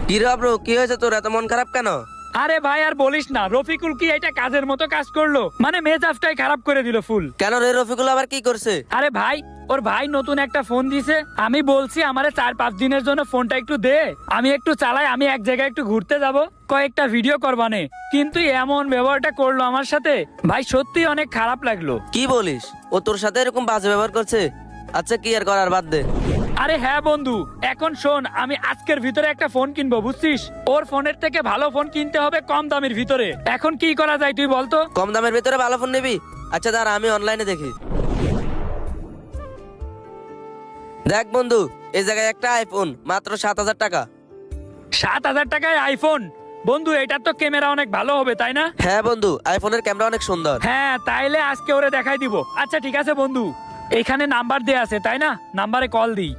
কি রে ব্রো, কি হয়েছে তোর? এত মন খারাপ কেন? আরে ভাই আর বলিস না, রফিকুল কি এটা কাজের মতো কাজ করলো, মানে মেজাজটাই খারাপ করে দিল ফুল। কেন রে, রফিকুল আবার কি করছে? আরে ভাই, ওর ভাই নতুন একটা ফোন দিছে। আমি বলছি আমারে 4-5 দিনের জন্য ফোনটা একটু দে, আমি একটু চালাই, আমি এক জায়গায় একটু ঘুরতে যাব, কয়েকটা ভিডিও করবানে। কিন্তু এমন ব্যবহারটা করলো আমার সাথে, ভাই সত্যি অনেক খারাপ লাগলো। কি বলিস? ও তোর সাথে এরকম বাজে ব্যবহার করছে? আচ্ছা, কি আর করার, বাদ দে। আরে হ্যাঁ বন্ধু, এখন শোন, আমি আজকের ভিতরে একটা ফোন কিনবো, বুঝছিস? ওর ফোনের থেকে ভালো ফোন কিনতে হবে কম দামের ভিতরে। এখন কি করা যায় তুই বলতো? কম দামের ভিতরে ভালো ফোন নিবি? আচ্ছা দাঁড়া, আমি অনলাইনে দেখি। দেখ বন্ধু, এই জায়গায় একটা আইফোন মাত্র 7,000 টাকা। 7,000 টাকায় আইফোন? বন্ধু এটার তো ক্যামেরা অনেক ভালো হবে, তাই না? হ্যাঁ বন্ধু, আইফোনের ক্যামেরা অনেক সুন্দর। হ্যাঁ, তাইলে আজকে ওরে দেখাই দিব। আচ্ছা ঠিক আছে বন্ধু, এখানে নাম্বার দেয়া আছে তাই না? নাম্বারে কল দিই।